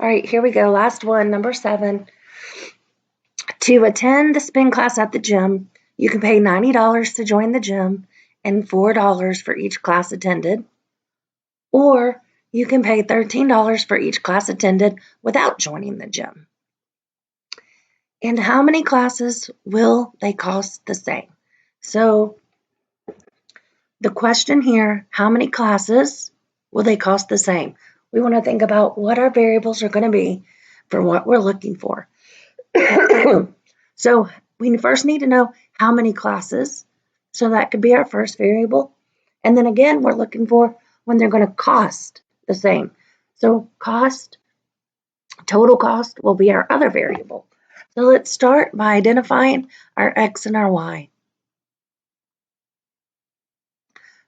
All right, here we go. Last one, number 7. To attend the spin class at the gym, you can pay $90 to join the gym and $4 for each class attended. Or you can pay $13 for each class attended without joining the gym. And how many classes will they cost the same? So the question here, how many classes will they cost the same? We want to think about what our variables are going to be for what we're looking for. So we first need to know how many classes. So that could be our first variable. And then again, we're looking for when they're going to cost the same. So cost, total cost will be our other variable. So let's start by identifying our X and our Y.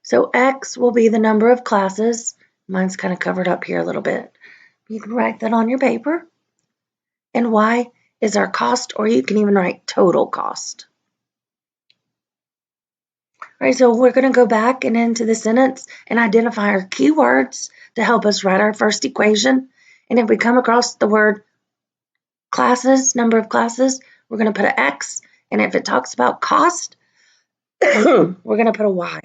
So X will be the number of classes. Mine's kind of covered up here a little bit. You can write that on your paper. And Y is our cost, or you can even write total cost. All right, so we're going to go back and into the sentence and identify our keywords to help us write our first equation. And if we come across the word classes, number of classes, we're going to put an X. And if it talks about cost, we're going to put a Y.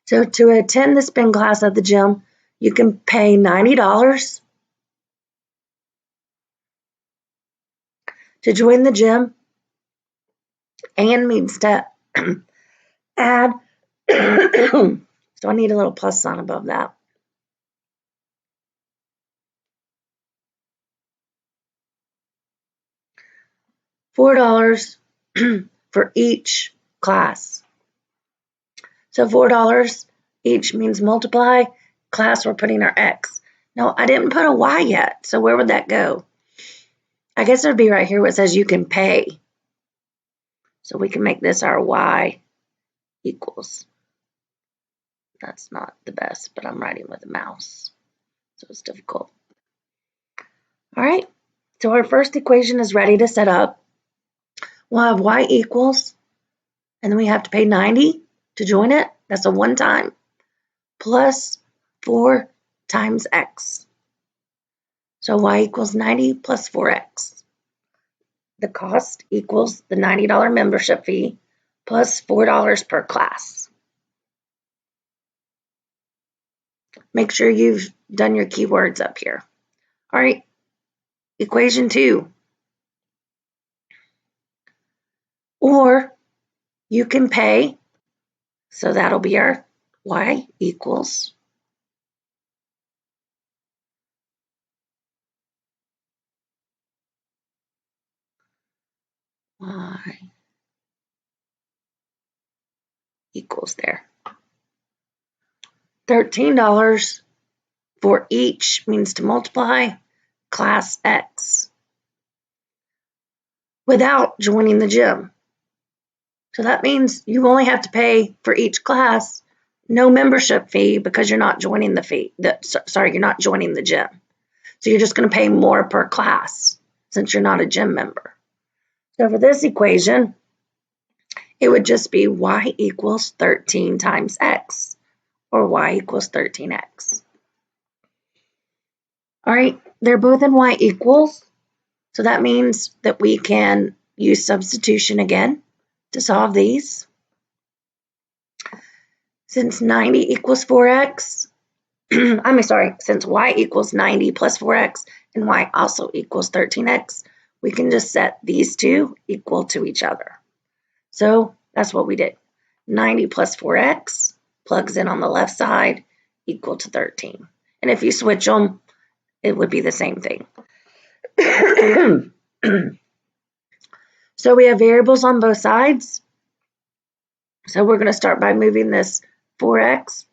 So to attend the spin class at the gym, you can pay $90 to join the gym, and means to add, so I need a little plus sign above that. $4 for each class. So $4 each means multiply. Class, we're putting our X. No, I didn't put a Y yet, so where would that go? I guess it would be right here where it says you can pay. So we can make this our Y equals. That's not the best, but I'm writing with a mouse, so it's difficult. All right, so our first equation is ready to set up. We'll have Y equals, and then we have to pay 90 to join it. That's a one-time, plus 4 times X. So Y equals 90 plus 4X. The cost equals the $90 membership fee plus $4 per class. Make sure you've done your keywords up here. All right, equation 2. Or you can pay, so that'll be our Y equals Y equals there. $13 for each means to multiply class X without joining the gym. So that means you only have to pay for each class, no membership fee because you're not joining you're not joining the gym. So you're just going to pay more per class since you're not a gym member. So for this equation, it would just be Y equals 13 times X, or Y equals 13X. All right, they're both in Y equals, so that means that we can use substitution again to solve these. Since 90 equals 4X, since Y equals 90 plus 4X and Y also equals 13X, we can just set these two equal to each other. So that's what we did. 90 plus 4X plugs in on the left side, equal to 13. And if you switch them, it would be the same thing. So we have variables on both sides. So we're going to start by moving this 4X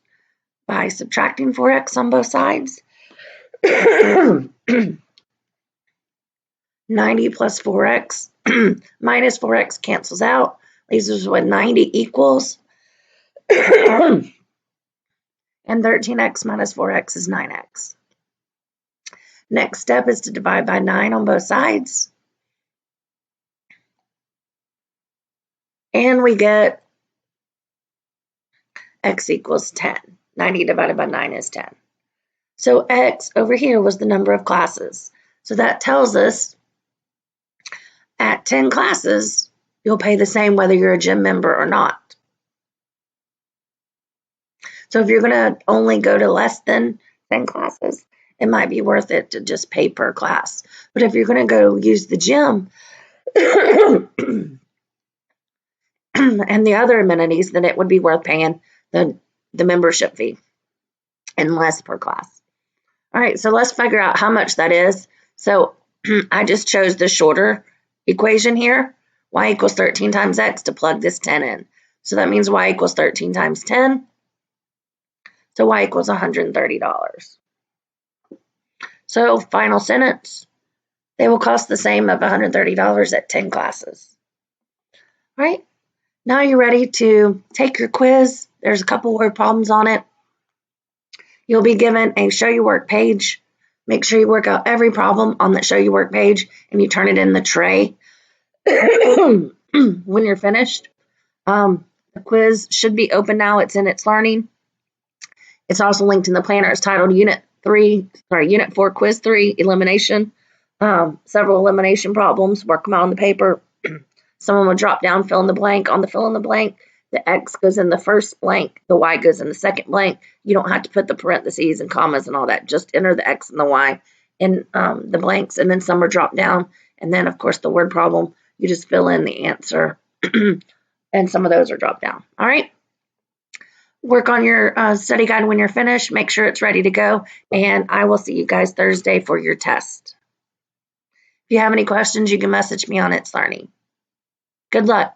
by subtracting 4X on both sides. 90 plus 4X minus 4X cancels out. Leaves us with 90 equals. And 13X minus 4X is 9X. Next step is to divide by 9 on both sides. And we get X equals 10. 90 divided by 9 is 10. So X over here was the number of classes. So that tells us at 10 classes, you'll pay the same whether you're a gym member or not. So if you're going to only go to less than 10 classes, it might be worth it to just pay per class. But if you're going to go use the gym and the other amenities, then it would be worth paying the membership fee and less per class. All right, so let's figure out how much that is. So I just chose the shorter equation here, y equals 13 times x, to plug this 10 in. So that means y equals 13 times 10. So y equals $130. So final sentence, they will cost the same of $130 at 10 classes. All right, now you're ready to take your quiz. There's a couple word problems on it. You'll be given a show your work page. Make sure you work out every problem on that show your work page and you turn it in the tray when you're finished. The quiz should be open now. It's in its learning. It's also linked in the planner. It's titled Unit 4, Quiz 3, Elimination. Several elimination problems. Work them out on the paper. Some of them will drop down, fill in the blank. On the fill in the blank, the X goes in the first blank. The Y goes in the second blank. You don't have to put the parentheses and commas and all that. Just enter the X and the Y in the blanks. And then some are dropped down. And then, of course, the word problem, you just fill in the answer. And some of those are dropped down. All right. Work on your study guide when you're finished. Make sure it's ready to go. And I will see you guys Thursday for your test. If you have any questions, you can message me on It's Learning. Good luck.